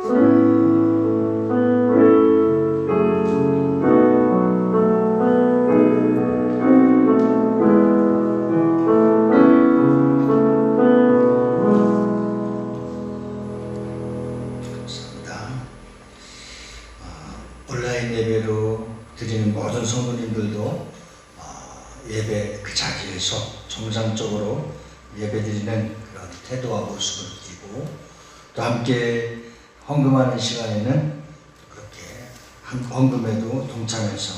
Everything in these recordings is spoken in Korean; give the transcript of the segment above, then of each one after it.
온라인 예배로 드리는 모든 성도님들도 예배 그 자리에서 정상적으로 예배드리는 그런 태도와 모습을 띠고, 또 함께 헌금하는 시간에는 그렇게 헌금에도 동참해서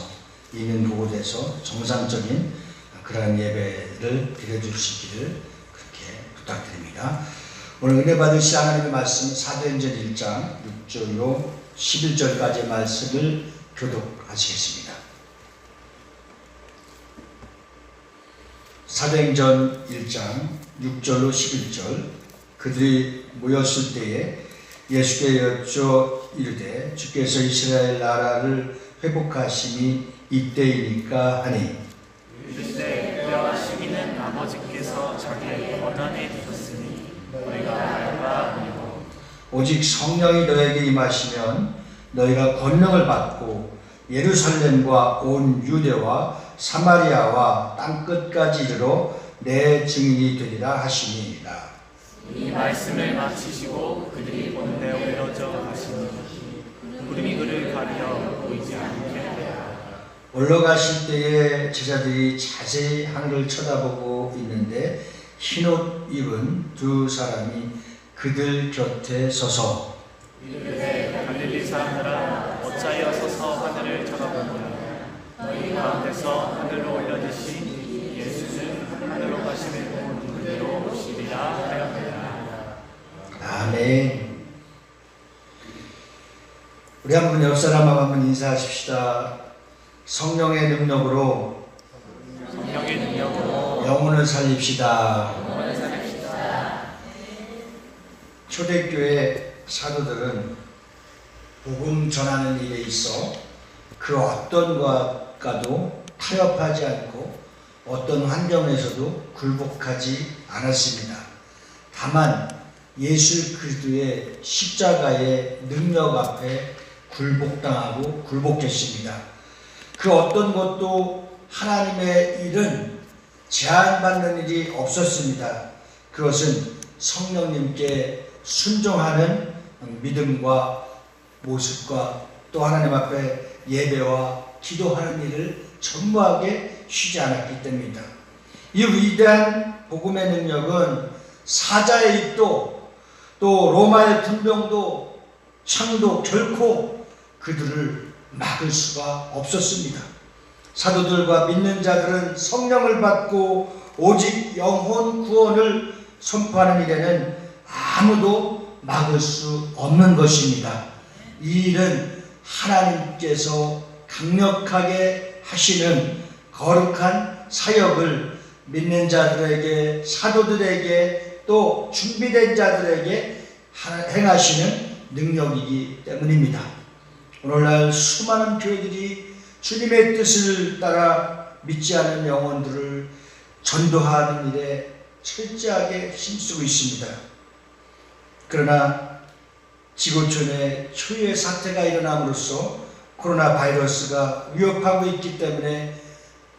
이민 보고돼서 정상적인 그러한 예배를 드려주시기를 그렇게 부탁드립니다. 오늘 은혜 받으실 하나님의 말씀 사도행전 1장 6절로 11절까지의 말씀을 교독하시겠습니다. 사도행전 1장 6절로 11절. 그들이 모였을 때에 예수께 여쭈어 이르되 주께서 이스라엘 나라를 회복하심이 이때이니까 하니, 이르되 그와 시기는 아버지께서 자기의 권한에 두셨으니 너희가 알바 아니고 오직 성령이 너에게 임하시면 너희가 권능을 받고 예루살렘과 온 유대와 사마리아와 땅끝까지 이르러 내 증인이 되리라 하시니라. 이 말씀을 마치시고 그들이 본데 올려져 가시니 구름이 그를 가리어 보이지 않게 하더라. 올라가실 때에 제자들이 자세히 하늘을 쳐다보고 있는데 흰옷 입은 두 사람이 그들 곁에 서서 이르되 갈릴리 사람들아 어찌하여 서서 하늘을 쳐다보느냐. 너희 가운데서 하늘로 올려지신 예수는 하늘로 가심을 본 그대로 오시리라 하였느니라. 아멘. 우리 한번 옆 사람하고 한번 인사하십시다. 성령의 능력으로 영혼을 살립시다. 초대교회 사도들은 복음 전하는 일에 있어 그 어떤 것과도 타협하지 않고 어떤 환경에서도 굴복하지 않았습니다. 다만 예수 그리스도의 십자가의 능력 앞에 굴복당하고 굴복했습니다. 그 어떤 것도 하나님의 일은 제한받는 일이 없었습니다. 그것은 성령님께 순종하는 믿음과 모습과 또 하나님 앞에 예배와 기도하는 일을 전무하게 쉬지 않았기 때문입니다. 이 위대한 복음의 능력은 사자의 입도 또 로마의 군병도 창도 결코 그들을 막을 수가 없었습니다. 사도들과 믿는 자들은 성령을 받고 오직 영혼 구원을 선포하는 일에는 아무도 막을 수 없는 것입니다. 이 일은 하나님께서 강력하게 하시는 거룩한 사역을 믿는 자들에게, 사도들에게, 또 준비된 자들에게 행하시는 능력이기 때문입니다. 오늘날 수많은 교회들이 주님의 뜻을 따라 믿지 않은 영혼들을 전도하는 일에 철저하게 힘쓰고 있습니다. 그러나 지구촌에 초유의 사태가 일어남으로써 코로나 바이러스가 위협하고 있기 때문에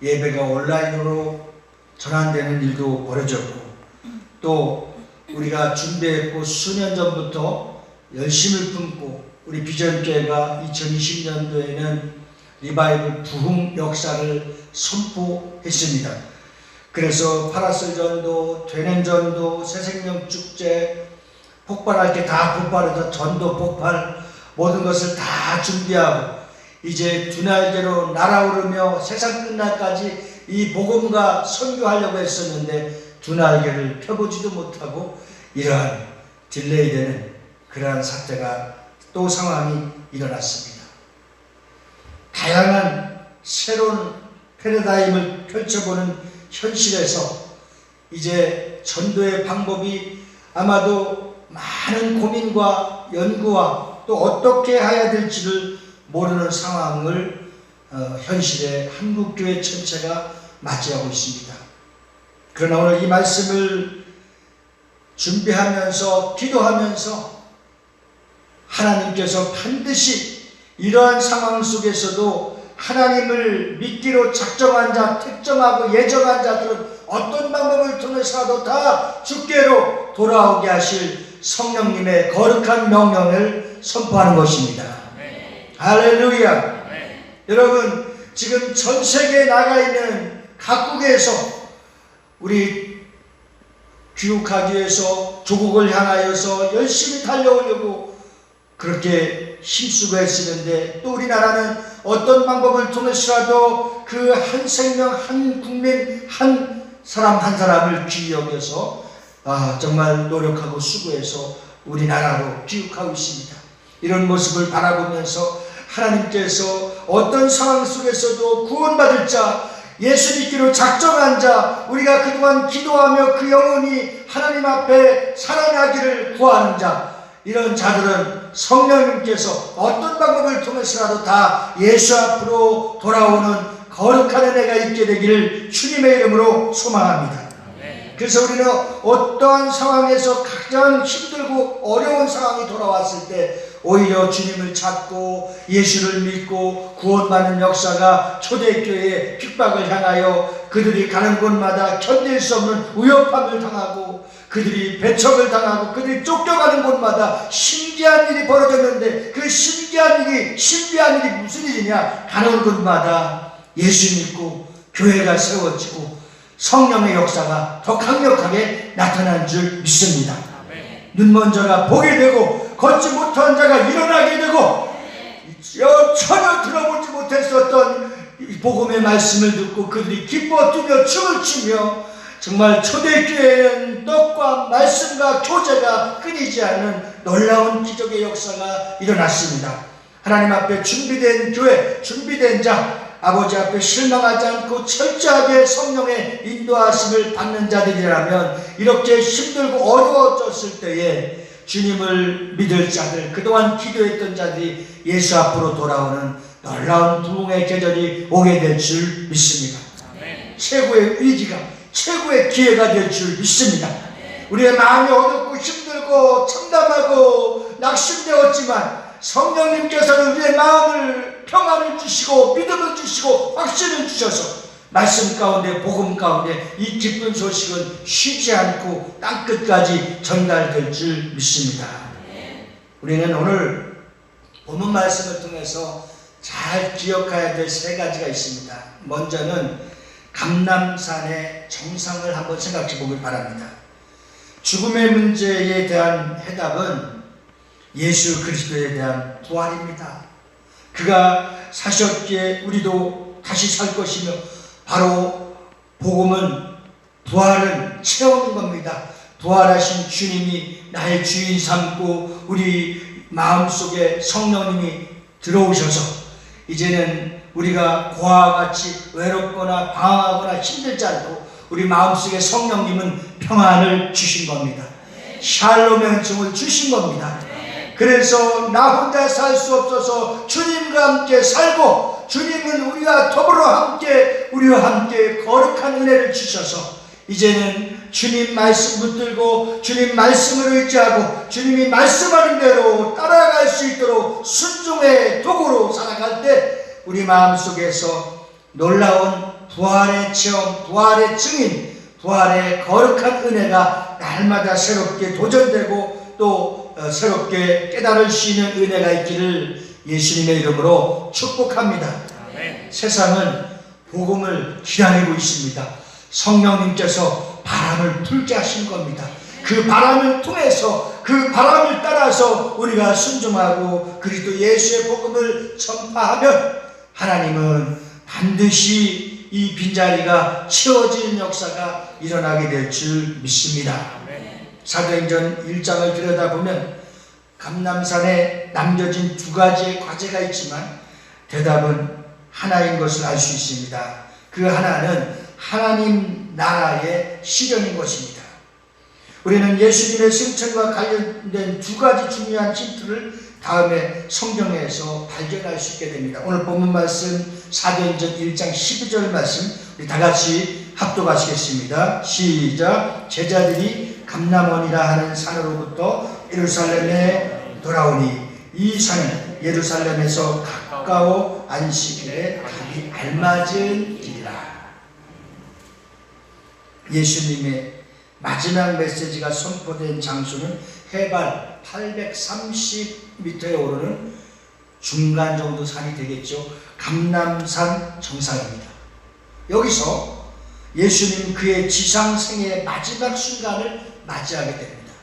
예배가 온라인으로 전환되는 일도 벌어졌고, 또 우리가 준비했고 수년 전부터 열심을 품고 우리 비전교회가 2020년도에는 리바이벌 부흥 역사를 선포했습니다. 그래서 파라솔 전도, 되는 전도, 새생명 축제, 폭발할 게 다 폭발해서 전도 폭발, 모든 것을 다 준비하고 이제 두 날개로 날아오르며 세상 끝날까지 이 복음과 선교하려고 했었는데 두 날개를 펴보지도 못하고 이러한 딜레이되는 그러한 사태가 또 상황이 일어났습니다. 다양한 새로운 패러다임을 펼쳐보는 현실에서 이제 전도의 방법이 아마도 많은 고민과 연구와 또 어떻게 해야 될지를 모르는 상황을 현실의 한국교회 전체가 맞이하고 있습니다. 그러나 오늘 이 말씀을 준비하면서 기도하면서 하나님께서 반드시 이러한 상황 속에서도 하나님을 믿기로 작정한 자, 특정하고 예정한 자들은 어떤 방법을 통해서라도 다 주께로 돌아오게 하실 성령님의 거룩한 명령을 선포하는 것입니다. 할렐루야. 여러분, 지금 전 세계에 나가 있는 각국에서 우리 귀국하기 위해서 조국을 향하여서 열심히 달려오려고 그렇게 힘쓰고 애쓰는데, 또 우리나라는 어떤 방법을 통해서라도 그 한 생명, 한 국민, 한 사람 한 사람을 귀히 여겨서 정말 노력하고 수고해서 우리나라로 귀국하고 있습니다. 이런 모습을 바라보면서 하나님께서 어떤 상황 속에서도 구원받을 자, 예수 믿기로 작정한 자, 우리가 그동안 기도하며 그 영혼이 하나님 앞에 살아나기를 구하는 자, 이런 자들은 성령님께서 어떤 방법을 통해서라도 다 예수 앞으로 돌아오는 거룩한 은혜가 있게 되기를 주님의 이름으로 소망합니다. 그래서 우리는 어떠한 상황에서 가장 힘들고 어려운 상황이 돌아왔을 때 오히려 주님을 찾고 예수를 믿고 구원받는 역사가 초대교회의 핍박을 향하여 그들이 가는 곳마다 견딜 수 없는 위협함을 당하고 그들이 배척을 당하고 그들이 쫓겨가는 곳마다 신기한 일이 벌어졌는데, 그 신비한 일이 무슨 일이냐? 가는 곳마다 예수 믿고 교회가 세워지고 성령의 역사가 더 강력하게 나타난 줄 믿습니다. 눈먼 자가 보게 되고 걷지 못한 자가 일어나게 되고 전혀 들어보지 못했었던 복음의 말씀을 듣고 그들이 기뻐 뛰며 춤을 추며, 정말 초대교회는 떡과 말씀과 교제가 끊이지 않는 놀라운 기적의 역사가 일어났습니다. 하나님 앞에 준비된 교회, 준비된 자, 아버지 앞에 실망하지 않고 철저하게 성령의 인도하심을 받는 자들이라면, 이렇게 힘들고 어려워졌을 때에 주님을 믿을 자들, 그동안 기도했던 자들이 예수 앞으로 돌아오는 놀라운 부흥의 계절이 오게 될 줄 믿습니다. 최고의 위기가, 최고의 기회가 될 줄 믿습니다. 우리의 마음이 어둡고 힘들고 참담하고 낙심되었지만 성령님께서는 우리의 마음을 평안을 주시고 믿음을 주시고 확신을 주셔서 말씀 가운데, 복음 가운데 이 기쁜 소식은 쉬지 않고 땅끝까지 전달될 줄 믿습니다. 우리는 오늘 본문 말씀을 통해서 잘 기억해야 될 세 가지가 있습니다. 먼저는 감람산의 정상을 한번 생각해 보길 바랍니다. 죽음의 문제에 대한 해답은 예수 그리스도에 대한 부활입니다. 그가 사셨기에 우리도 다시 살 것이며, 바로 복음은 부활은 채우는 겁니다. 부활하신 주님이 나의 주인 삼고 우리 마음속에 성령님이 들어오셔서 이제는 우리가 고아와 같이 외롭거나 방황하거나 힘들지 않고 우리 마음속에 성령님은 평안을 주신 겁니다. 샬롬의 은총을 주신 겁니다. 그래서 나 혼자 살 수 없어서 주님과 함께 살고, 주님은 우리와 더불어 우리와 함께 거룩한 은혜를 주셔서 이제는 주님 말씀 붙들고 주님 말씀을 의지하고 주님이 말씀하는 대로 따라갈 수 있도록 순종의 도구로 살아갈 때 우리 마음속에서 놀라운 부활의 체험, 부활의 증인, 부활의 거룩한 은혜가 날마다 새롭게 도전되고 또 새롭게 깨달을 수 있는 은혜가 있기를 예수님의 이름으로 축복합니다. 아멘. 세상은 복음을 기다리고 있습니다. 성령님께서 바람을 불게 하신 겁니다. 그 바람을 통해서, 그 바람을 따라서 우리가 순종하고 그리스도 예수의 복음을 전파하면 하나님은 반드시 이 빈자리가 채워지는 역사가 일어나게 될 줄 믿습니다. 사도행전 1장을 들여다보면 감람산에 남겨진 두 가지의 과제가 있지만 대답은 하나인 것을 알 수 있습니다. 그 하나는 하나님 나라의 실현인 것입니다. 우리는 예수님의 승천과 관련된 두 가지 중요한 힌트를 다음에 성경에서 발견할 수 있게 됩니다. 오늘 본문 말씀 사도행전 1장 12절 말씀 우리 다 같이 합독하시겠습니다. 시작. 제자들이 감람원이라 하는 산으로부터 예루살렘에 돌아오니 이 산은 예루살렘에서 가까워 안식일에 가기 알맞은 길이라. 예수님의 마지막 메시지가 선포된 장소는 해발 830m에 오르는 중간 정도 산이 되겠죠. 감람산 정상입니다. 여기서 예수님 그의 지상생애의 마지막 순간을 맞이하게 됩니다.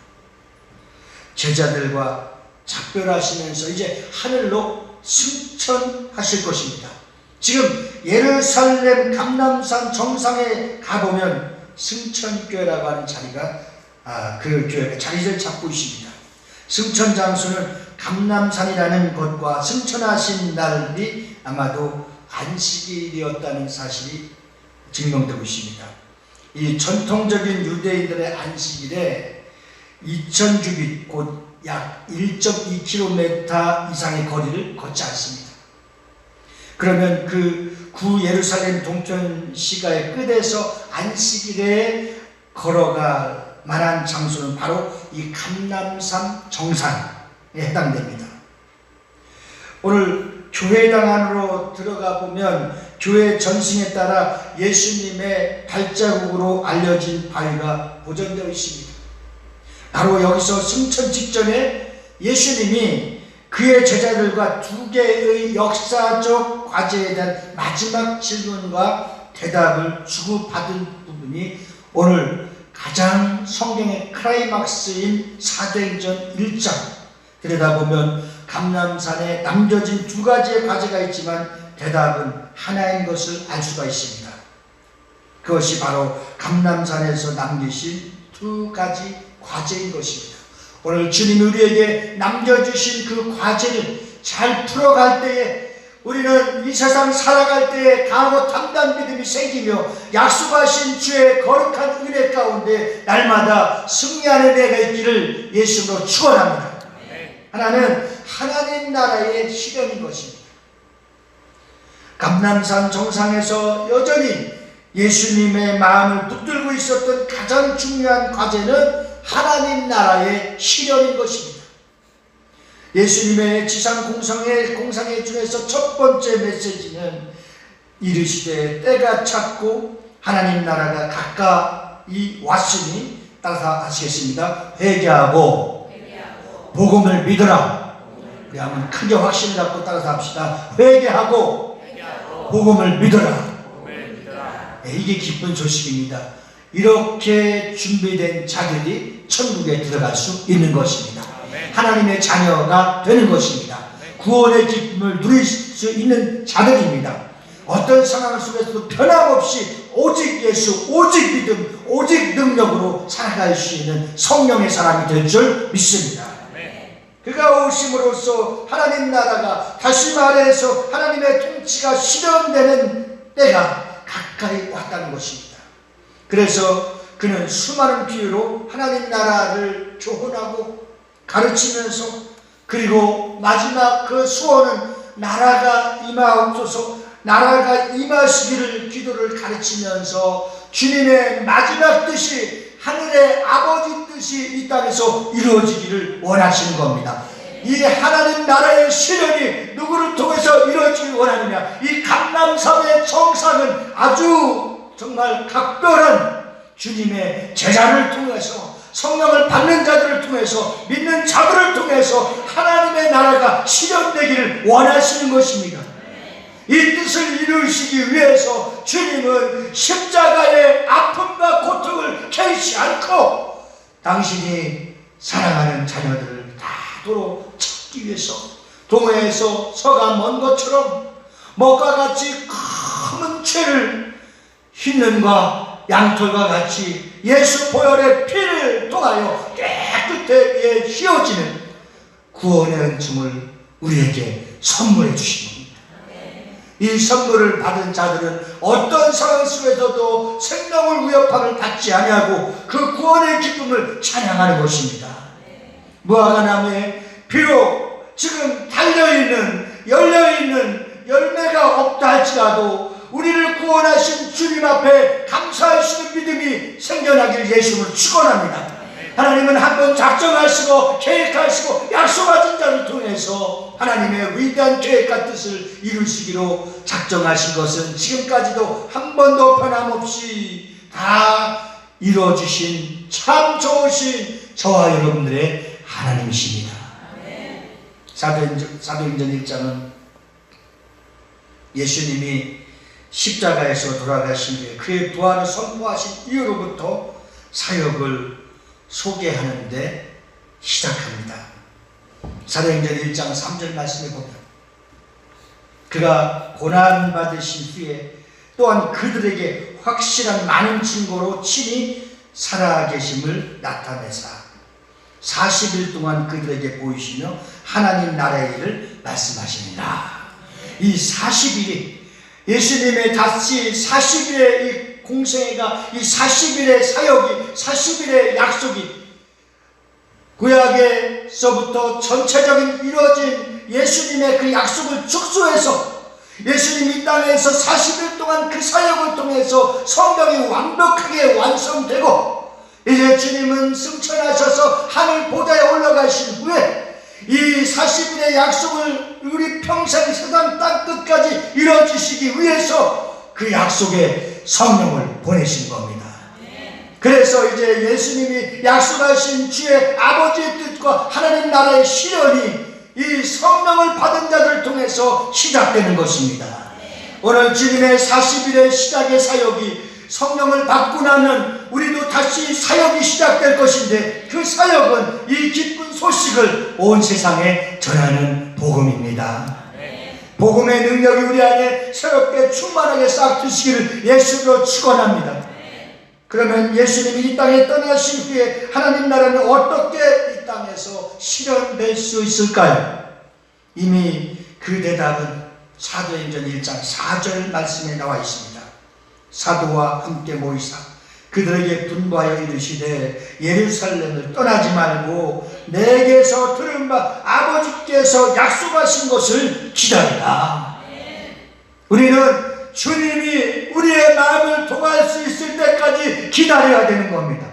제자들과 작별하시면서 이제 하늘로 승천하실 것입니다. 지금 예루살렘 감람산 정상에 가보면 승천교회라고 하는 자리가 그 교회가 자리를 잡고 있습니다. 승천 장소는 감람산이라는 것과 승천하신 날이 아마도 안식일이었다는 사실이 증명되고 있습니다. 이 전통적인 유대인들의 안식일에 2000규빗 곧 약 1.2km 이상의 거리를 걷지 않습니다. 그러면 그 구 예루살렘 동편 시가의 끝에서 안식일에 걸어갈 만한 장소는 바로 이 감람산 정상에 해당됩니다. 오늘 교회당 안으로 들어가 보면 교회 전승에 따라 예수님의 발자국으로 알려진 바위가 보존되어 있습니다. 바로 여기서 승천 직전에 예수님이 그의 제자들과 두 개의 역사적 과제에 대한 마지막 질문과 대답을 주고받은 부분이 오늘 가장 성경의 클라이막스인 사도행전 1장 들여다보면 감람산에 남겨진 두 가지의 과제가 있지만 대답은 하나인 것을 알 수가 있습니다. 그것이 바로 감람산에서 남기신 두 가지 과제인 것입니다. 오늘 주님이 우리에게 남겨주신 그 과제를 잘 풀어갈 때에 우리는 이 세상 살아갈 때에 강하고 담대한 믿음이 생기며 약속하신 주의 거룩한 은혜 가운데 날마다 승리하는 은혜가 있기를 예수로 축원합니다. 하나는 하나님 나라의 실현인 것입니다. 감람산 정상에서 여전히 예수님의 마음을 붙들고 있었던 가장 중요한 과제는 하나님 나라의 실현인 것입니다. 예수님의 지상 공상의 중에서 첫 번째 메시지는 이르시되 때가 찼고 하나님 나라가 가까이 왔으니 따라서 하시겠습니다. 회개하고 복음을 믿으라. 우리 한번 크게 확신을 갖고 따라서 합시다. 회개하고 복음을 믿으라. 이게 기쁜 소식입니다. 이렇게 준비된 자들이 천국에 들어갈 수 있는 것입니다. 하나님의 자녀가 되는 것입니다. 구원의 기쁨을 누릴 수 있는 자들입니다. 어떤 상황 속에서도 변함없이 오직 예수, 오직 믿음, 오직 능력으로 살아갈 수 있는 성령의 사람이 될 줄 믿습니다. 그가 오심으로써 하나님 나라가 다시 말해서 하나님의 통치가 실현되는 때가 가까이 왔다는 것입니다. 그래서 그는 수많은 비유로 하나님 나라를 교훈하고 가르치면서 그리고 마지막 그 수원은 나라가 임하옵소서, 나라가 임하시기를 기도를 가르치면서 주님의 마지막 뜻이 하늘의 아버지 뜻이 이 땅에서 이루어지기를 원하시는 겁니다. 이 하나님 나라의 실현이 누구를 통해서 이루어지길 원하느냐? 이 감람산의 정상은 아주 정말 각별한 주님의 제자를 통해서 성령을 받는 자들을 통해서 믿는 자들을 통해서 하나님의 나라가 실현되기를 원하시는 것입니다. 이 뜻을 이루시기 위해서 주님은 십자가의 아픔과 고통을 개의치 않고 당신이 사랑하는 자녀들을 다도록 찾기 위해서 동해에서 서가 먼 것처럼 먹과 같이 큰 죄를 흰는과 양털과 같이 예수 보혈의 피를 통하여 깨끗하게 휘어지는 구원의 은총을 우리에게 선물해 주신 겁니다. 이 선물을 받은 자들은 어떤 상황 속에서도 생명을 위협함을 받지 아니하고 그 구원의 기쁨을 찬양하는 것입니다. 무화과 나무에 비록 지금 달려있는 열려있는 열매가 없다 할지라도 우리를 구원하신 주님 앞에 감사할 수 있는 믿음이 생겨나길 예수님을 축원합니다. 하나님은 한번 작정하시고 계획하시고 약속하신 자를 통해서 하나님의 위대한 계획과 뜻을 이루시기로 작정하신 것은 지금까지도 한 번도 변함없이 다 이루어주신 참 좋으신 저와 여러분들의 하나님이십니다. 사도행전 1장은 예수님이 십자가에서 돌아가신 뒤에 그의 부활을 선포하신 이후로부터 사역을 소개하는데 시작합니다. 사도행전 1장 3절 말씀에 보면 그가 고난받으신 후에 또한 그들에게 확실한 많은 증거로 친히 살아계심을 나타내사 40일 동안 그들에게 보이시며 하나님 나라의 일을 말씀하시니라. 이 40일이 예수님의 다시 40일의 이 공생애가, 이 40일의 사역이, 40일의 약속이 구약에서부터 전체적인 이루어진 예수님의 그 약속을 축소해서 예수님이 이 땅에서 40일 동안 그 사역을 통해서 성경이 완벽하게 완성되고 이제 주님은 승천하셔서 하늘 보좌에 올라가신 후에 이 40일의 약속을 우리 평생 세상 땅 끝까지 이루어주시기 위해서 그 약속의 성령을 보내신 겁니다. 그래서 이제 예수님이 약속하신 주의 아버지의 뜻과 하나님 나라의 실현이 이 성령을 받은 자들을 통해서 시작되는 것입니다. 오늘 주님의 40일의 시작의 사역이 성령을 받고 나면 우리도 다시 사역이 시작될 것인데 그 사역은 이 기쁜 소식을 온 세상에 전하는 복음입니다. 복음의 능력이 우리 안에 새롭게 충만하게 싹 트시기를 예수로 축원합니다. 그러면 예수님이 이 땅에 떠나신 후에 하나님 나라는 어떻게 이 땅에서 실현될 수 있을까요? 이미 그 대답은 사도행전 1장 4절 말씀에 나와 있습니다. 사도와 함께 모이사 그들에게 분부하여 이르시되 예루살렘을 떠나지 말고 내게서 들은 바 아버지께서 약속하신 것을 기다리라. 우리는 주님이 우리의 마음을 통할 수 있을 때까지 기다려야 되는 겁니다.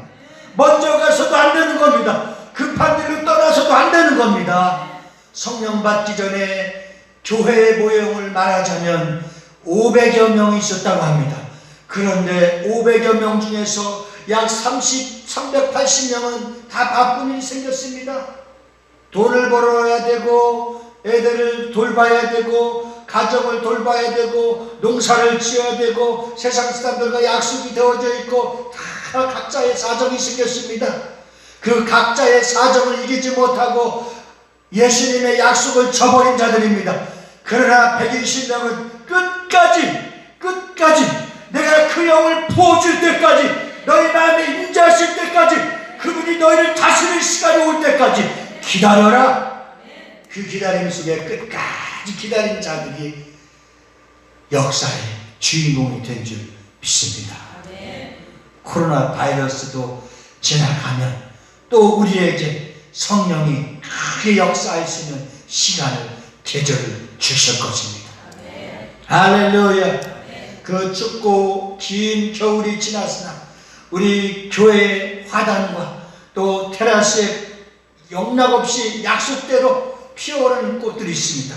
먼저 가서도 안 되는 겁니다. 급한 일로 떠나서도 안 되는 겁니다. 성령 받기 전에 교회의 모형을 말하자면 500여 명이 있었다고 합니다. 그런데 500여 명 중에서 약 380명은 다 바쁜 일이 생겼습니다. 돈을 벌어야 되고 애들을 돌봐야 되고 가정을 돌봐야 되고 농사를 지어야 되고 세상 사람들과 약속이 되어져 있고 다 각자의 사정이 생겼습니다. 그 각자의 사정을 이기지 못하고 예수님의 약속을 저버린 자들입니다. 그러나 120명은 끝까지 내가 그 영을 부어줄 때까지 너희 마음에 임재하실 때까지 그분이 너희를 다스릴 시간이 올 때까지 기다려라. 그 기다림 속에 끝까지 기다린 자들이 역사의 주인공이 된 줄 믿습니다. 코로나 바이러스도 지나가면 또 우리에게 성령이 크게 역사할 수 있는 시간을 계절을 주실 것입니다. 할렐루야. 그 춥고 긴 겨울이 지났으나 우리 교회의 화단과 또 테라스에 영락없이 약속대로 피어오르는 꽃들이 있습니다.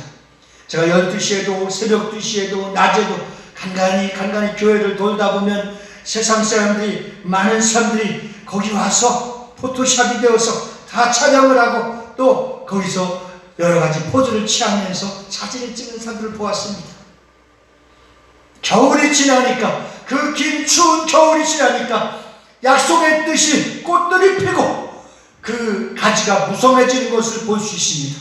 제가 12시에도 새벽 2시에도 낮에도 간간히 교회를 돌다 보면 세상 사람들이, 많은 사람들이 거기 와서 포토샵이 되어서 다 촬영을 하고 또 거기서 여러 가지 포즈를 취하면서 사진을 찍는 사람들을 보았습니다. 겨울이 지나니까, 그 긴 추운 겨울이 지나니까 약속의 뜻이 꽃들이 피고 그 가지가 무성해지는 것을 볼 수 있습니다.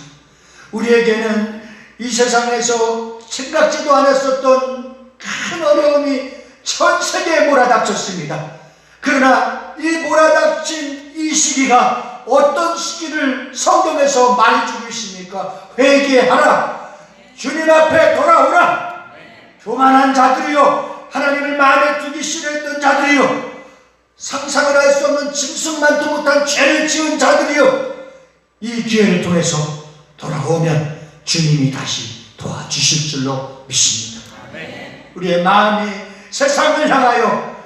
우리에게는 이 세상에서 생각지도 않았었던 큰 어려움이 전 세계에 몰아닥쳤습니다. 그러나 이 몰아닥친 이 시기가 어떤 시기를 성경에서 말해주고 있습니까? 회개하라. 주님 앞에 돌아오라. 교만한 자들이요, 하나님을 마음에 두기 싫어했던 자들이요, 상상을 할 수 없는 짐승만도 못한 죄를 지은 자들이요, 이 기회를 통해서 돌아오면 주님이 다시 도와주실 줄로 믿습니다. 우리의 마음이 세상을 향하여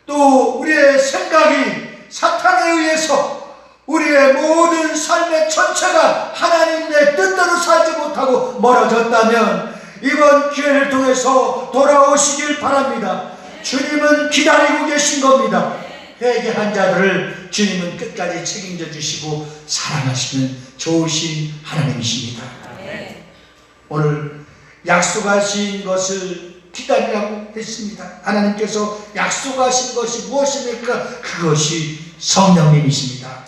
또 우리의 생각이 사탄에 의해서 우리의 모든 삶의 전체가 하나님의 뜻대로 살지 못하고 멀어졌다면 이번 기회를 통해서 돌아오시길 바랍니다. 주님은 기다리고 계신 겁니다. 회개한 자들을 주님은 끝까지 책임져 주시고 사랑하시는 좋으신 하나님이십니다. 오늘 약속하신 것을 기다리라고 했습니다. 하나님께서 약속하신 것이 무엇입니까? 그것이 성령님이십니다.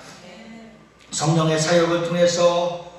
성령의 사역을 통해서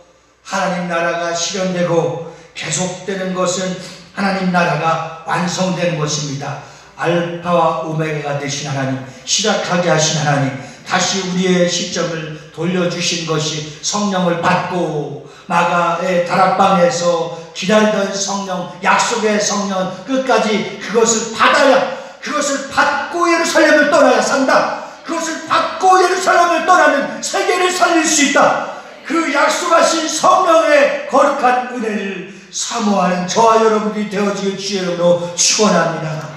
하나님 나라가 실현되고 계속되는 것은 하나님 나라가 완성되는 것입니다. 알파와 오메가가 되신 하나님, 시작하게 하신 하나님, 다시 우리의 시점을 돌려주신 것이 성령을 받고 마가의 다락방에서 기다리던 성령, 약속의 성령, 끝까지 그것을 받아야, 그것을 받고 예루살렘을 떠나야 산다. 그것을 받고 예루살렘을 떠나면 세계를 살릴 수 있다. 그 약속하신 성령의 거룩한 은혜를 사모하는 저와 여러분들이 되어주길 주의 이름으로 축원합니다.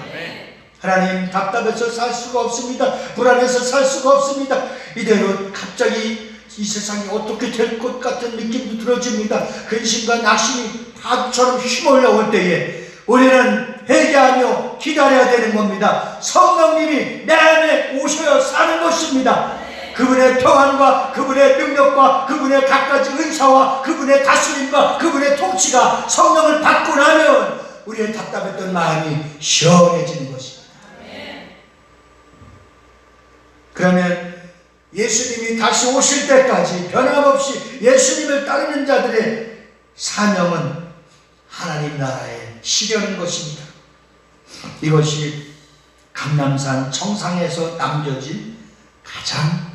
하나님, 답답해서 살 수가 없습니다. 불안해서 살 수가 없습니다. 이대로 갑자기 이 세상이 어떻게 될 것 같은 느낌도 들어집니다. 근심과 낙심이 파도처럼 휘몰려올 때에 우리는 회개하며 기다려야 되는 겁니다. 성령님이 내 안에 오셔야 사는 것입니다. 그분의 평안과 그분의 능력과 그분의 갖가지 은사와 그분의 다스림과 그분의 통치가 성령을 받고 나면 우리의 답답했던 마음이 시원해지는 것입니다. 그러면 예수님이 다시 오실 때까지 변함없이 예수님을 따르는 자들의 사명은 하나님 나라에 실현하는 것입니다. 이것이 감람산 정상에서 남겨진 가장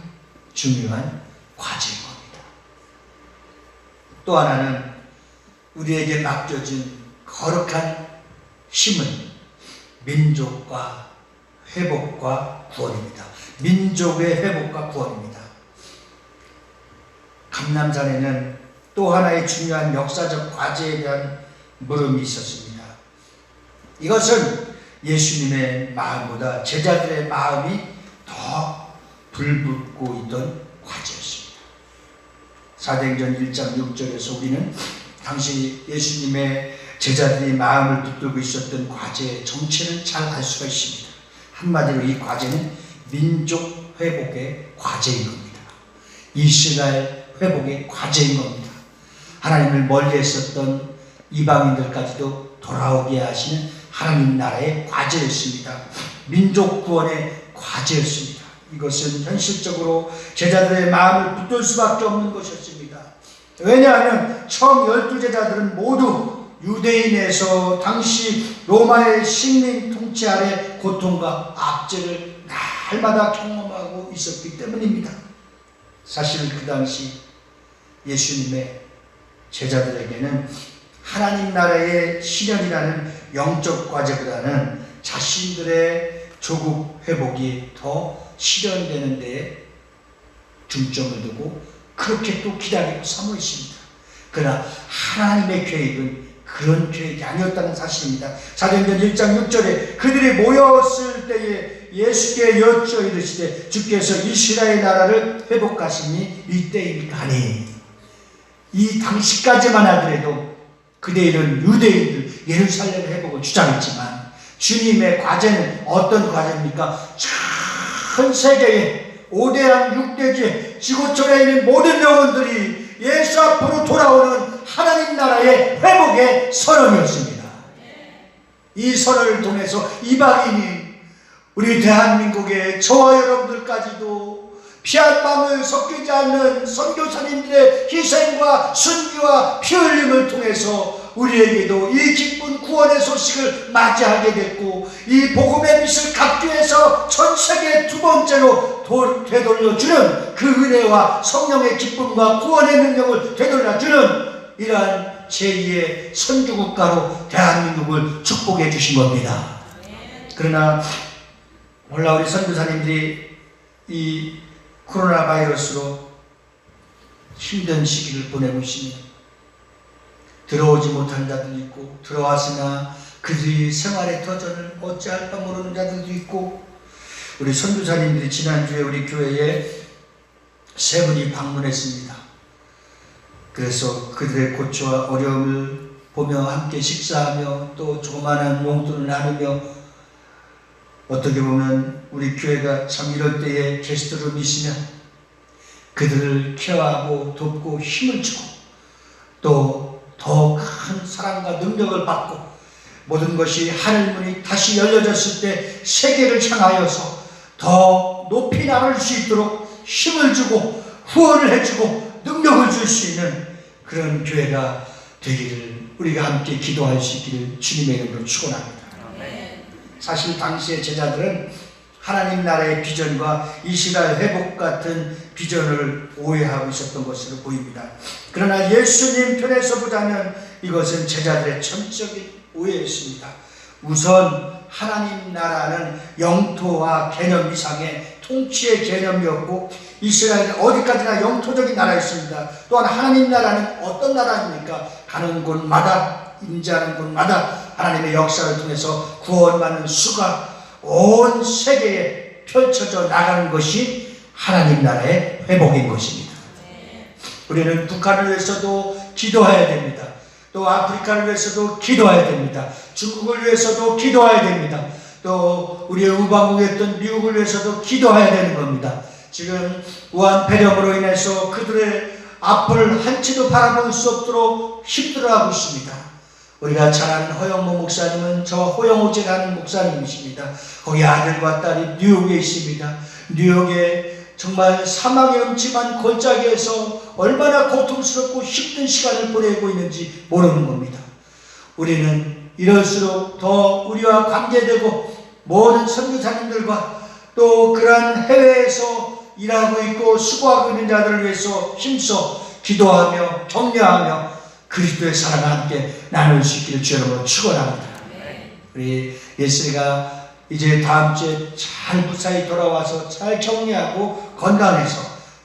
중요한 과제인 겁니다. 또 하나는 우리에게 맡겨진 거룩한 힘은 민족과 회복과 구원입니다. 민족의 회복과 구원입니다. 감람산에는 또 하나의 중요한 역사적 과제에 대한 물음이 있었습니다. 이것은 예수님의 마음보다 제자들의 마음이 더 불붙고 있던 과제였습니다. 사도행전 1장 6절에서 우리는 당시 예수님의 제자들이 마음을 붙들고 있었던 과제의 정체를 잘 알 수가 있습니다. 한마디로 이 과제는 민족 회복의 과제인 겁니다. 이스라엘 회복의 과제인 겁니다. 하나님을 멀리했었던 이방인들까지도 돌아오게 하시는 하나님 나라의 과제였습니다. 민족 구원의 과제였습니다. 이것은 현실적으로 제자들의 마음을 붙들 수밖에 없는 것이었습니다. 왜냐하면 처음 12제자들은 모두 유대인에서 당시 로마의 식민 통치 아래 고통과 압제를 날마다 경험하고 있었기 때문입니다. 사실 그 당시 예수님의 제자들에게는 하나님 나라의 실현이라는 영적 과제보다는 자신들의 조국 회복이 더 실현되는 데에 중점을 두고 그렇게 또 기다리고 사모 있습니다. 그러나 하나님의 계획은 그런 계획이 아니었다는 사실입니다. 사도행전 1장 6절에 그들이 모였을 때에 예수께 여쭈어 이르시되 주께서 이스라엘 나라를 회복하시니 이때입니까 하니, 이 당시까지만 하더라도 그들은 유대인들 예루살렘 회복을 주장했지만 주님의 과제는 어떤 과제입니까? 전 세계의 5대양 6대지 지구촌에 있는 모든 영혼들이 예수 앞으로 돌아오는 하나님 나라의 회복의 선언이었습니다. 이 선언을 통해서 이방인이 우리 대한민국의 저와 여러분들까지도 피한 마음을 섞이지 않는 선교사님들의 희생과 순기와 피 흘림을 통해서 우리에게도 이 기쁜 구원의 소식을 맞이하게 됐고, 이 복음의 빛을 각주해서 전 세계 두 번째로 되돌려주는 그 은혜와 성령의 기쁨과 구원의 능력을 되돌려주는 이러한 제2의 선주국가로 대한민국을 축복해 주신 겁니다. 그러나 몰라 우리 선교사님들이 이 코로나 바이러스로 힘든 시기를 보내고 있습니다. 들어오지 못한 자들도 있고, 들어왔으나 그들이 생활의 터전을 어찌할까 모르는 자들도 있고, 우리 선교사님들이 지난주에 우리 교회에 세 분이 방문했습니다. 그래서 그들의 고초와 어려움을 보며 함께 식사하며 또 조그마한 용돈을 나누며, 어떻게 보면 우리 교회가 참 이럴 때에 게스트룸이시면 그들을 케어하고 돕고 힘을 주고 또 더 큰 사랑과 능력을 받고, 모든 것이 하늘문이 다시 열려졌을 때 세계를 향하여서 더 높이 나갈 수 있도록 힘을 주고 후원을 해주고 능력을 줄 수 있는 그런 교회가 되기를 우리가 함께 기도할 수 있기를 주님의 이름으로 축원합니다. 사실 당시의 제자들은 하나님 나라의 비전과 이스라엘 회복 같은 비전을 오해하고 있었던 것으로 보입니다. 그러나 예수님 편에서 보자면 이것은 제자들의 전적인 오해였습니다. 우선 하나님 나라는 영토와 개념 이상의 통치의 개념이었고, 이스라엘은 어디까지나 영토적인 나라였습니다. 또한 하나님 나라는 어떤 나라입니까? 가는 곳마다, 임재하는 곳마다 하나님의 역사를 통해서 구원받는 수가 온 세계에 펼쳐져 나가는 것이 하나님 나라의 회복인 것입니다. 우리는 북한을 위해서도 기도해야 됩니다. 또 아프리카를 위해서도 기도해야 됩니다. 중국을 위해서도 기도해야 됩니다. 또 우리의 우방국에 있던 미국을 위해서도 기도해야 되는 겁니다. 지금 우한 폐렴으로 인해서 그들의 앞을 한치도 바라볼 수 없도록 힘들어하고 있습니다. 우리가 잘 아는 허영모 목사님은 저 호영호제라는 목사님이십니다. 거기 아들과 딸이 뉴욕에 있습니다. 뉴욕에 정말 사망의 음침한 골짜기에서 얼마나 고통스럽고 힘든 시간을 보내고 있는지 모르는 겁니다. 우리는 이럴수록 더 우리와 관계되고 모든 선교사님들과 또 그러한 해외에서 일하고 있고 수고하고 있는 자들을 위해서 힘써 기도하며 격려하며 그리스도의 사랑과 함께 나눌 수 있기를 주님으로 축원합니다. 우리 예슬이가 이제 다음 주에 잘 무사히 돌아와서 잘 격리하고 건강해서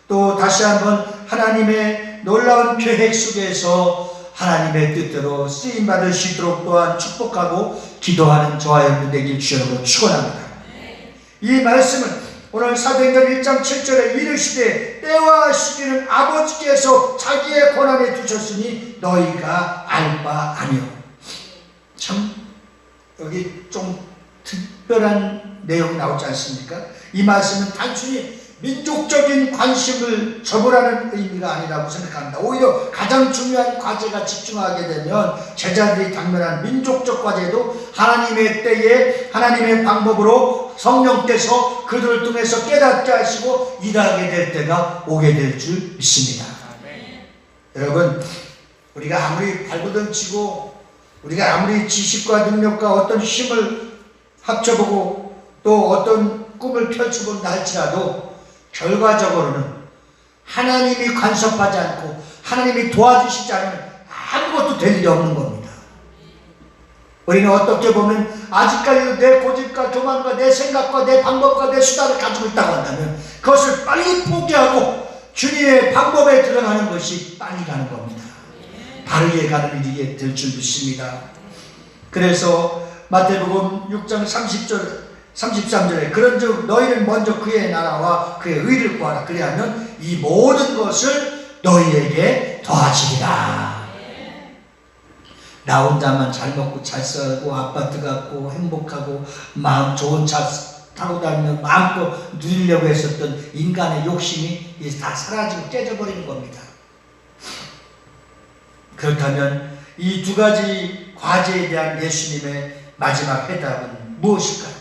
또 다시 한번 하나님의 놀라운 계획 속에서 하나님의 뜻대로 쓰임받을 수 있도록 또한 축복하고 기도하는 저와 여러분 되길 주님으로 축원합니다. 이 말씀은 오늘 사도행전 1장 7절에 이르시되 때와 시기는 아버지께서 자기의 권한에 두셨으니 너희가 알 바 아니오. 참 여기 좀 특별한 내용이 나오지 않습니까? 이 말씀은 단순히 민족적인 관심을 접으라는 의미가 아니라고 생각합니다. 오히려 가장 중요한 과제가 집중하게 되면 제자들이 당면한 민족적 과제도 하나님의 때에 하나님의 방법으로 성령께서 그들을 통해서 깨닫게 하시고 일하게 될 때가 오게 될 줄 믿습니다. 여러분, 우리가 아무리 발버둥 치고 우리가 아무리 지식과 능력과 어떤 힘을 합쳐보고 또 어떤 꿈을 펼쳐본다 할지라도 결과적으로는 하나님이 간섭하지 않고 하나님이 도와주시지 않으면 아무것도 될 일이 없는 겁니다. 우리는 어떻게 보면 아직까지도 내 고집과 교만과 내 생각과 내 방법과 내 수단을 가지고 있다고 한다면 그것을 빨리 포기하고 주님의 방법에 들어가는 것이 빨리 가는 겁니다. 바르게 가는 일이 될 줄 믿습니다. 그래서 마태복음 6장 33절에 그런즉 너희는 먼저 그의 나라와 그의 의를 구하라. 그리하면 이 모든 것을 너희에게 더하시리라. 나 혼자만 잘 먹고 잘 살고 아파트 갖고 행복하고 마음 좋은 차 타고 다니면 마음껏 누리려고 했었던 인간의 욕심이 이제 다 사라지고 깨져버리는 겁니다. 그렇다면 이 두 가지 과제에 대한 예수님의 마지막 해답은 무엇일까요?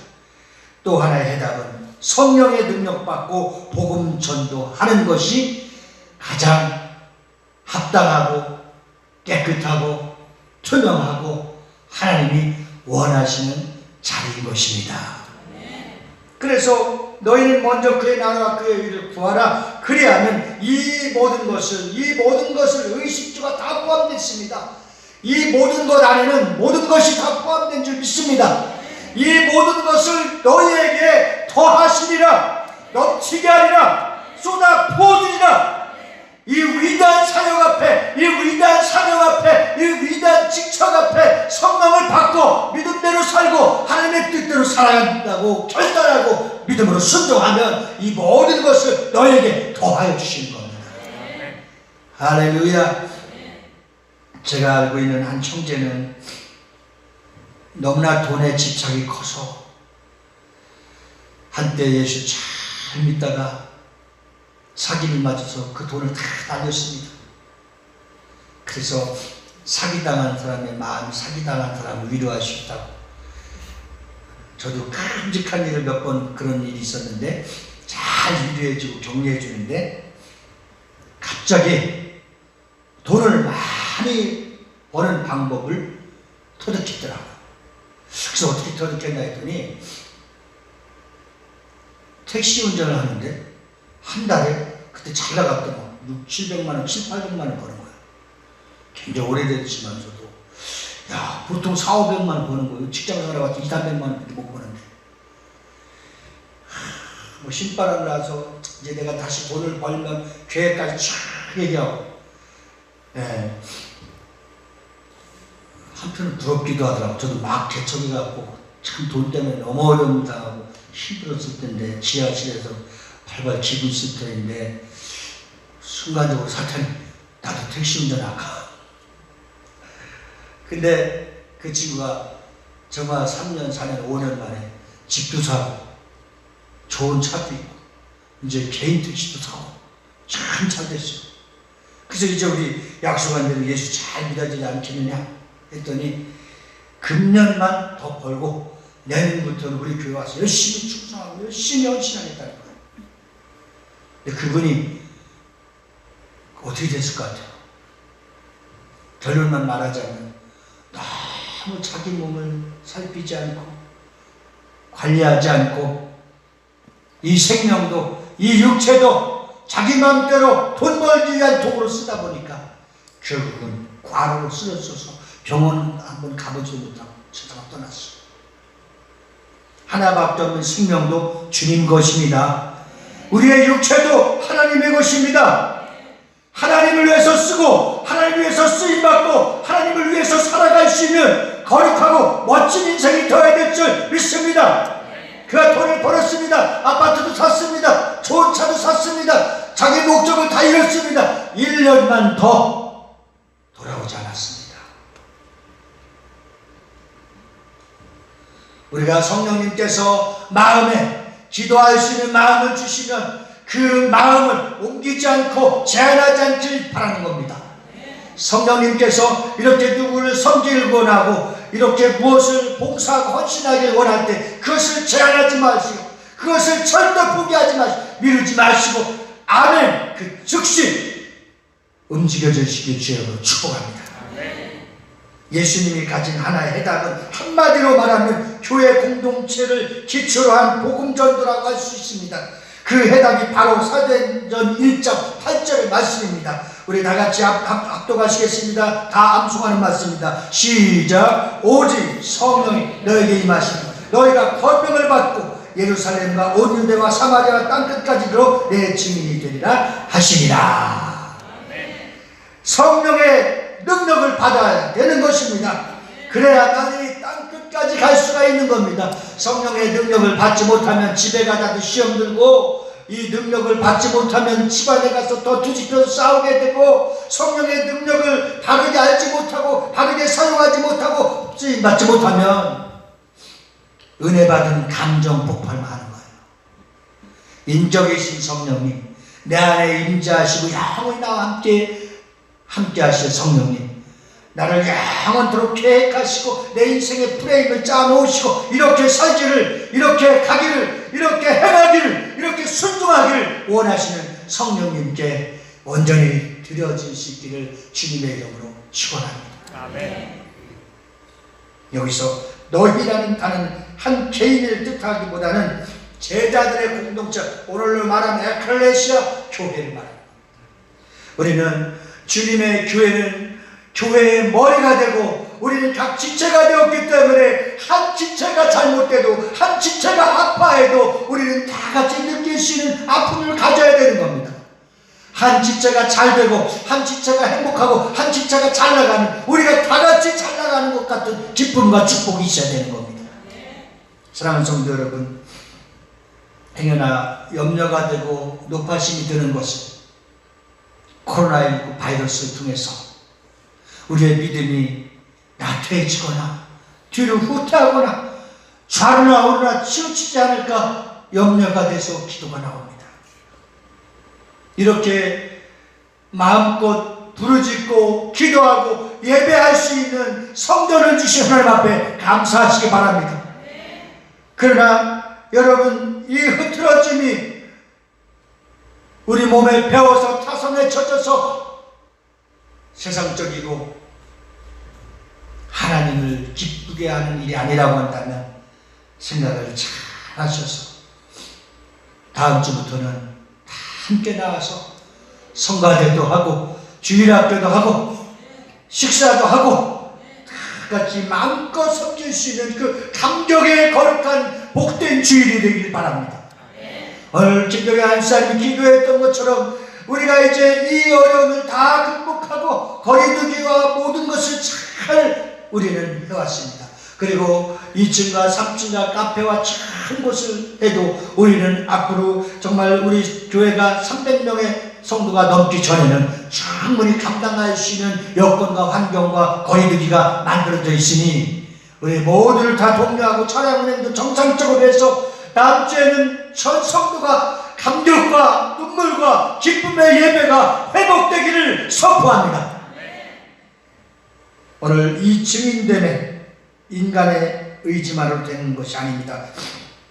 또 하나의 해답은 성령의 능력받고 복음 전도하는 것이 가장 합당하고 깨끗하고 투명하고 하나님이 원하시는 자리인 것입니다. 그래서 너희는 먼저 그의 나라와 그의 의를 구하라. 그리하면 이 모든 것을 의식주가 다 포함됐습니다. 이 모든 것 안에는 모든 것이 다 포함된 줄 믿습니다. 이 모든 것을 너희에게 더하시리라. 넘치게 하리라. 쏟아 부어주리라. 이 위대한 사역 앞에, 이 위대한 사명 앞에, 이 위대한 직책 앞에 성령을 받고 믿음대로 살고 하나님의 뜻대로 살아간다고 결단하고 믿음으로 순종하면 이 모든 것을 너에게 더하여 주시는 겁니다. 할렐루야. 제가 알고 있는 한 형제는 너무나 돈에 집착이 커서 한때 예수 잘 믿다가 사기를 맞아서 그 돈을 다 날렸습니다. 그래서 사기당한 사람의 마음이 사기당한 사람을 위로하셨다고. 저도 끔찍한 일을 몇 번 그런 일이 있었는데 잘 위로해주고 격려해주는데 갑자기 돈을 많이 버는 방법을 터득했더라고요. 그래서 어떻게 터득했나 했더니 택시 운전을 하는데 한 달에 그때 잘 나갔더만 600~700만 원, 700~800만 원 버는 거예요. 굉장히 오래됐지만서도 야, 보통 400~500만 원 버는 거예요. 직장생활 해봤자 200~300만 원밖에 못 버는데 뭐 신바람 나서 이제 내가 다시 돈을 벌면 계획까지 쫙 얘기하고 한편은 부럽기도 하더라고. 저도 막 개척해갖고 참 돈 때문에 너무 어려움 당하고 힘들었을 텐데 지하실에서 발발 기고 있을 터인데 순간적으로 사탄이 나도 택시 운전할까. 근데 그 친구가 정말 3년, 4년, 5년 만에 집도 사고 좋은 차도 있고 이제 개인 택시도 사고 참 잘 됐어요. 그래서 이제 우리 약속한 대로 예수 잘 믿어지지 않겠느냐 했더니 금년만 더 벌고 내년부터는 우리 교회 와서 열심히 충성하고 열심히 헌신하겠다는 거예요. 근데 그분이 어떻게 됐을 것 같아요? 결론만 말하자면 너무 자기 몸을 살피지 않고 관리하지 않고 이 생명도 이 육체도 자기 마음대로 돈 벌기 위한 도구로 쓰다 보니까 결국은 과로로 쓰러져서 병원 한번 가보지 못하고 세상을 떠났어요. 하나밖에 없는 생명도 주님 것입니다. 우리의 육체도 하나님의 것입니다. 하나님을 위해서 쓰고 하나님을 위해서 쓰임받고 하나님을 위해서 살아갈 수 있는 거룩하고 멋진 인생이 되어야 될 줄 믿습니다. 그가 돈을 벌었습니다. 아파트도 샀습니다. 좋은 차도 샀습니다. 자기 목적을 다 이뤘습니다. 1년만 더 돌아오지 않았습니다. 우리가 성령님께서 마음에 기도할 수 있는 마음을 주시면 그 마음을 옮기지 않고 제한하지 않길 바라는 겁니다. 성령님께서 이렇게 누구를 섬기길 원하고 이렇게 무엇을 봉사하고 헌신하길 원할 때 그것을 제한하지 마시고 그것을 절대 포기하지 마시고 미루지 마시고 아멘 그 즉시 움직여 주시길 주여로 축복합니다. 예수님이 가진 하나의 해답은 한마디로 말하면 교회 공동체를 기초로 한 복음전도라고 할 수 있습니다. 그 해답이 바로 사도행전 1장 8절의 말씀입니다. 우리 다같이 합독하시겠습니다. 다 암송하는 말씀입니다. 시작. 오직 성령이 너에게 임하시고 너희가 권능을 받고 예루살렘과 온 유대와 사마리아 땅끝까지도 내 증인이 되리라 하시니라. 성령의 능력을 받아야 되는 것입니다. 그래야 나는 땅끝까지 갈 수가 있는 겁니다. 성령의 능력을 받지 못하면 집에 가다도 시험 들고 이 능력을 받지 못하면 집안에 가서 더 뒤집혀서 싸우게 되고 성령의 능력을 바르게 알지 못하고 바르게 사용하지 못하고 쓰임받지 못하면 은혜 받은 감정 폭발만 하는 거예요. 인적이신 성령님 내 안에 임재하시고 영원히 나와 함께 하실 성령님 나를 영원토록 계획하시고 내 인생의 프레임을 짜놓으시고 이렇게 살기를 이렇게 가기를 이렇게 행하기를 이렇게 순종하기를 원하시는 성령님께 온전히 드려질 수 있기를 주님의 이름으로 축원합니다. 아멘. 여기서 너희라는 단은 한 개인을 뜻하기보다는 제자들의 공동체 오늘로 말하면 에클레시아 교회를 말합니다. 우리는 주님의 교회는 교회의 머리가 되고 우리는 각 지체가 되었기 때문에 한 지체가 잘못돼도 한 지체가 아파해도 우리는 다 같이 느낄 수 있는 아픔을 가져야 되는 겁니다. 한 지체가 잘 되고 한 지체가 행복하고 한 지체가 잘 나가는 우리가 다 같이 잘 나가는 것 같은 기쁨과 축복이 있어야 되는 겁니다. 사랑하는 성도 여러분 행여나 염려가 되고 높아심이 드는 것은 코로나19 바이러스를 통해서 우리의 믿음이 나태해지거나 뒤로 후퇴하거나 좌로나 우로나 치우치지 않을까 염려가 돼서 기도가 나옵니다. 이렇게 마음껏 부르짖고 기도하고 예배할 수 있는 성전을 주신 하나님 앞에 감사하시기 바랍니다. 그러나 여러분, 이 흐트러짐이 우리 몸에 배워서 타성에 젖어서 세상적이고 하나님을 기쁘게 하는 일이 아니라고 한다면 생각을 잘 하셔서 다음 주부터는 다 함께 나와서 성가대도 하고 주일학교도 하고 식사도 하고 다 같이 마음껏 섬길 수 있는 그 감격의 거룩한 복된 주일이 되길 바랍니다. 오늘 김병희 안사님이 기도했던 것처럼 우리가 이제 이 어려움을 다 극복하고 거리두기와 모든 것을 잘 우리는 해왔습니다. 그리고 2층과 3층과 카페와 큰 곳을 해도 우리는 앞으로 정말 우리 교회가 300명의 성도가 넘기 전에는 충분히 감당할 수 있는 여건과 환경과 거리두기가 만들어져 있으니 우리 모두를 다 독려하고 차량 운행도 정상적으로 해서 다음 주에는 전 성도가 감격과 눈물과 기쁨의 예배가 회복되기를 선포합니다. 오늘 이 증인됨에 인간의 의지만으로 되는 것이 아닙니다.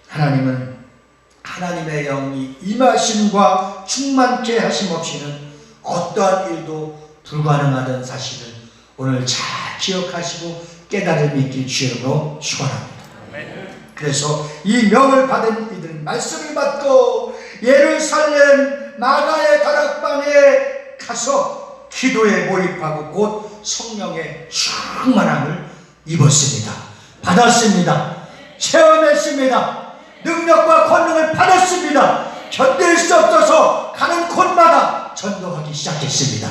하나님은 하나님의 영이 임하심과 충만케 하심 없이는 어떠한 일도 불가능하다는 사실을 오늘 잘 기억하시고 깨달음이 있길 주여로 축원합니다. 그래서 이 명을 받은 이들은 말씀을 받고 예루살렘 마가의 다락방에 가서 기도에 몰입하고 곧 성령의 충만함을 입었습니다. 받았습니다. 체험했습니다. 능력과 권능을 받았습니다. 견딜 수 없어서 가는 곳마다 전도하기 시작했습니다.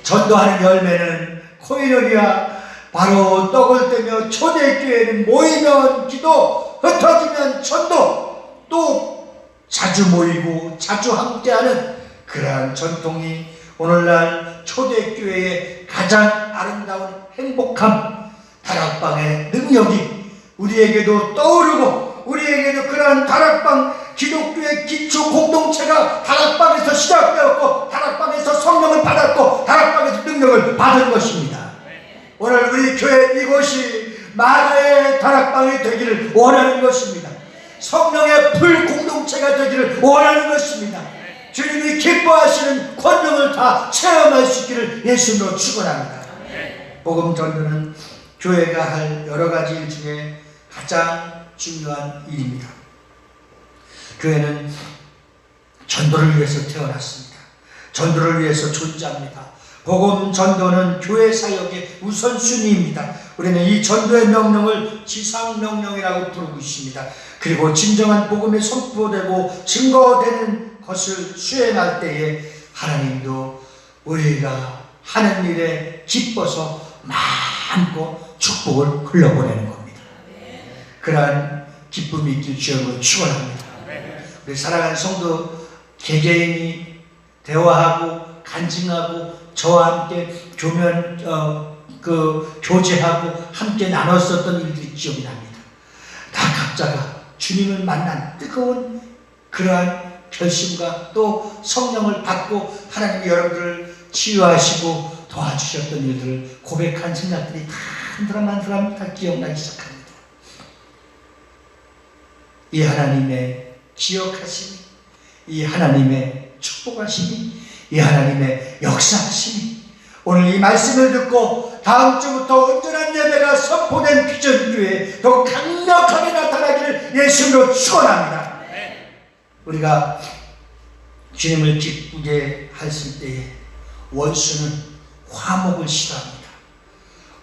전도하는 열매는 코이노니아, 바로 떡을 떼며 초대교회는 모이면 기도, 흩어지면 전도, 또 자주 모이고 자주 함께하는 그러한 전통이 오늘날 초대교회의 가장 아름다운 행복함, 다락방의 능력이 우리에게도 떠오르고 우리에게도 그러한 다락방 기독교의 기초 공동체가 다락방에서 시작되었고 다락방에서 성령을 받았고 다락방에서 능력을 받은 것입니다. 오늘 우리 교회 이곳이 마가의 다락방이 되기를 원하는 것입니다. 성령의 풀 공동체가 되기를 원하는 것입니다. 주님이 기뻐하시는 권능을 다 체험할 수 있기를 예수님으로 축원합니다. 복음 전도는 교회가 할 여러 가지 일 중에 가장 중요한 일입니다. 교회는 전도를 위해서 태어났습니다. 전도를 위해서 존재합니다. 복음 전도는 교회 사역의 우선순위입니다. 우리는 이 전도의 명령을 지상명령이라고 부르고 있습니다. 그리고 진정한 복음이 선포되고 증거되는 것을 수행할 때에 하나님도 우리가 하는 일에 기뻐서 마음껏 축복을 흘려보내는 겁니다. 그러한 기쁨이 있길 주여로 축원합니다. 우리 사랑하는 성도 개개인이 대화하고 간증하고 저와 함께 교제하고 함께 나눴었던 일들이 기억이 납니다. 다 각자가 주님을 만난 뜨거운 그러한 결심과 또 성령을 받고 하나님이 여러분들을 치유하시고 도와주셨던 일들을 고백한 생각들이 다 한 사람 다 기억나기 시작합니다. 이 하나님의 기억하심이, 이 하나님의 축복하심이, 이 하나님의 역사하심이 오늘 이 말씀을 듣고 다음 주부터 온전한 예배가 선포된 비전교회에 더 강력하게 나타나기를 예수님으로 축원합니다. 우리가 주님을 기쁘게 하실 때에 원수는 화목을 싫어합니다.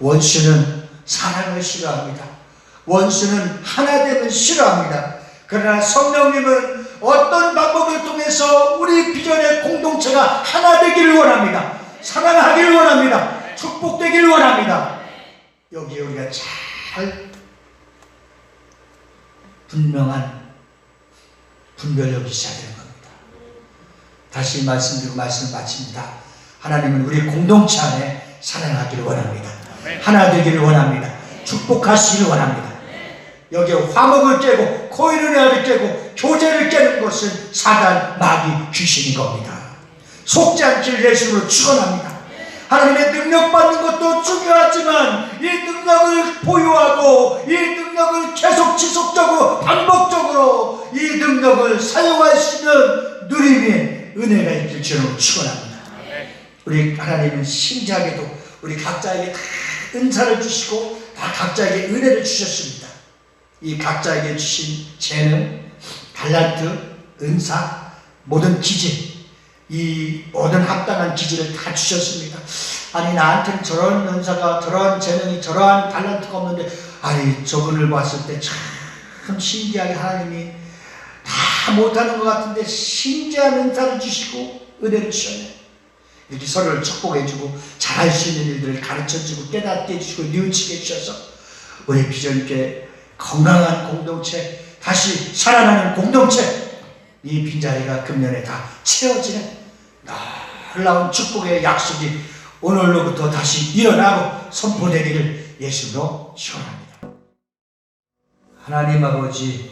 원수는 사랑을 싫어합니다. 원수는 하나됨을 싫어합니다. 그러나 성령님은 어떤 방법을 통해서 우리 비전의 공동체가 하나 되기를 원합니다. 사랑하기를 원합니다. 축복되기를 원합니다. 여기에 우리가 잘 분명한 분별력이 있어야 되는 겁니다. 다시 말씀드리고 말씀을 마칩니다. 하나님은 우리 공동체 안에 사랑하기를 원합니다. 하나 되기를 원합니다. 축복하시기를 원합니다. 여기에 화목을 깨고 코인을 깨고 교제를 깨는 것은 사단, 마귀, 귀신인 겁니다. 속지 않기를 예수로 축원합니다. 하나님의 능력 받는 것도 중요하지만 이 능력을 보유하고 이 능력을 계속 지속적으로 반복적으로 이 능력을 사용할 수 있는 누림의 은혜가 있길 주로 축원합니다. 우리 하나님은 신기하게도 우리 각자에게 다 은사를 주시고 다 각자에게 은혜를 주셨습니다. 이 각자에게 주신 재능, 달란트, 은사, 모든 기질, 이 모든 합당한 기질을 다 주셨습니다. 아니 나한테는 저런 은사가, 저런 재능이, 저러한 달란트가 없는데 아니 저분을 봤을 때 참 신기하게 하나님이 다 못하는 것 같은데 신기한 은사를 주시고 은혜를 주셨네. 이렇게 서로를 축복해주고 잘할 수 있는 일들을 가르쳐주고 깨닫게 해주시고 뉘우치게 해주셔서 우리 비전교회 건강한 공동체, 다시 살아나는 공동체, 이 빈자리가 금년에 다 채워지는 놀라운 축복의 약속이 오늘로부터 다시 일어나고 선포되기를 예수로 축원합니다. 하나님 아버지,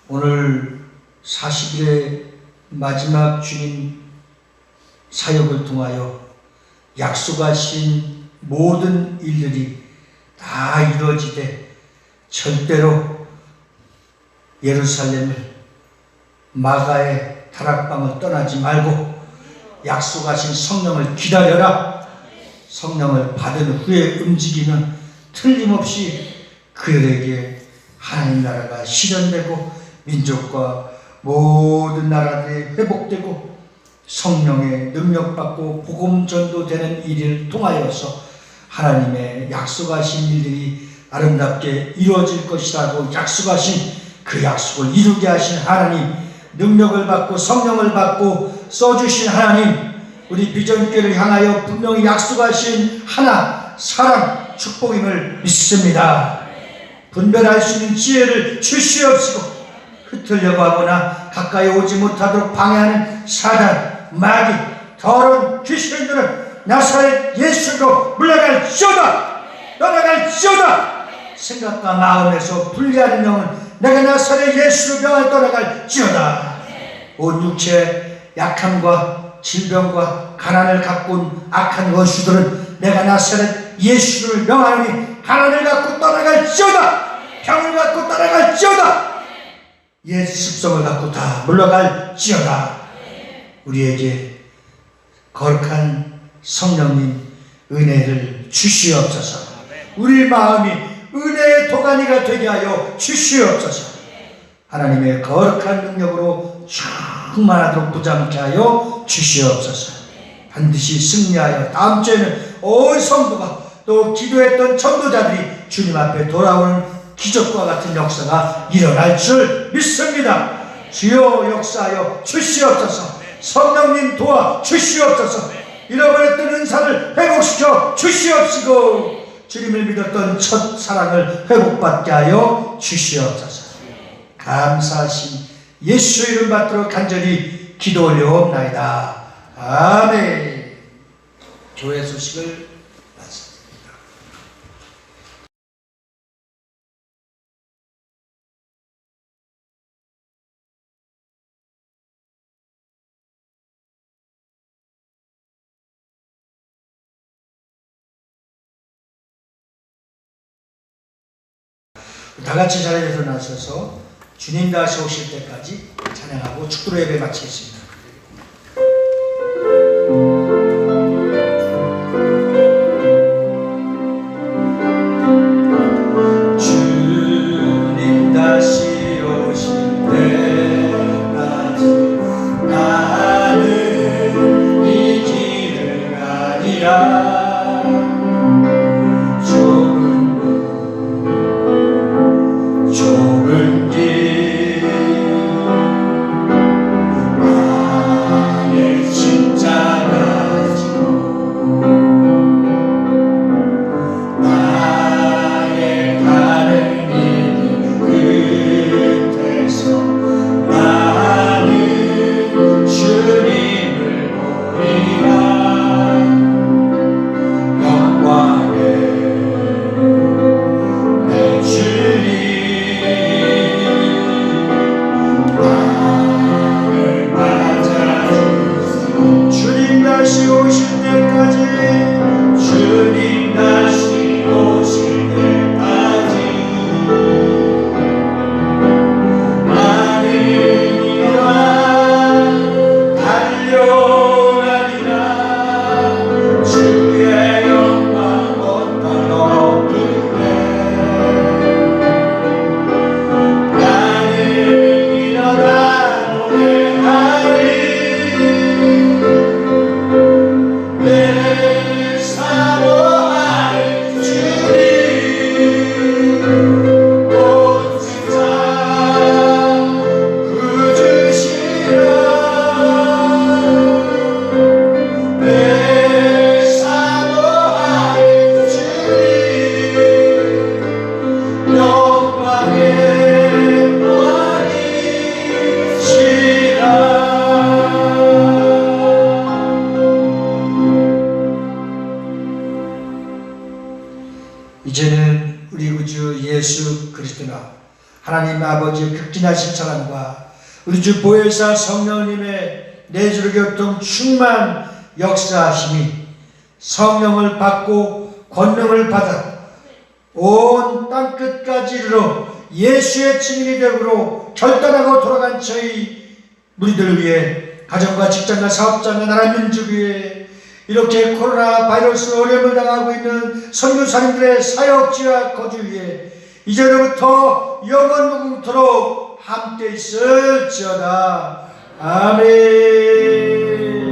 오늘 40일의 마지막 주님 사역을 통하여 약속하신 모든 일들이 다 이루어지되 절대로 예루살렘을 마가의 다락방을 떠나지 말고 약속하신 성령을 기다려라. 성령을 받은 후에 움직이면 틀림없이 그들에게 하나님 나라가 실현되고 민족과 모든 나라들이 회복되고 성령의 능력받고 복음 전도되는 일을 통하여서 하나님의 약속하신 일들이 아름답게 이루어질 것이라고 약속하신 그 약속을 이루게 하신 하나님, 능력을 받고 성령을 받고 써주신 하나님, 우리 비전교회를 향하여 분명히 약속하신 하나, 사랑, 축복임을 믿습니다. 분별할 수 있는 지혜를 주시옵시고 흩으려고 하거나 가까이 오지 못하도록 방해하는 사단, 마귀, 더러운 귀신들은 나사렛 예수로 물러갈지어다. 떠나갈지어다. 생각과 마음에서 분리하는 영은 내가 나사렛 예수로 명하여 떠나갈지어다. 온 육체의 약함과 질병과 가난을 갖고 온 악한 원수들은 내가 나사렛 예수를 명하노니 가난을 갖고 떠나갈지어다. 병을 갖고 떠나갈지어다. 옛 습성을 갖고 다 물러갈지어다. 우리에게 거룩한 성령님 은혜를 주시옵소서. 우리 마음이 은혜의 도가니가 되게 하여 주시옵소서. 하나님의 거룩한 능력으로 충만하도록 부장케 하여 주시옵소서. 반드시 승리하여 다음 주에는 온 성도가 또 기도했던 전도자들이 주님 앞에 돌아오는 기적과 같은 역사가 일어날 줄 믿습니다. 주여 역사하여 주시옵소서. 성령님 도와 주시옵소서. 잃어버렸던 은사를 회복시켜 주시옵시고 주님을 믿었던 첫 사랑을 회복받게 하여 주시옵소서. 감사하신 예수 이름 받들어 간절히 기도 올려옵나이다. 아멘. 교회 소식을 마칩니다. 다 같이 자리에서 나서서 주님 다시 오실 때까지 찬양하고 축도로 예배 마치겠습니다. 주님 다시 오실 때까지 나는 이 길을 가리라. 좁은 길 나의 십자가 지고 나의 가는 길 끝에서 이제는 우리 구주 예수 그리스도나 하나님 아버지의 극진하신 사랑과 우리 주 보혜사 성령님의 내주를 교통 충만 역사하심이 성령을 받고 권능을 받아 온 땅끝까지 이르러 예수의 증인이 되므로 결단하고 돌아간 저희 무리들을 위해 가정과 직장과 사업장과 나라 민족 위에 이렇게 코로나 바이러스 어려움을 당하고 있는 선교사님들의 사역지와 거주 위에 이제로부터 영원 무궁토록 함께 있을지어다. 아멘.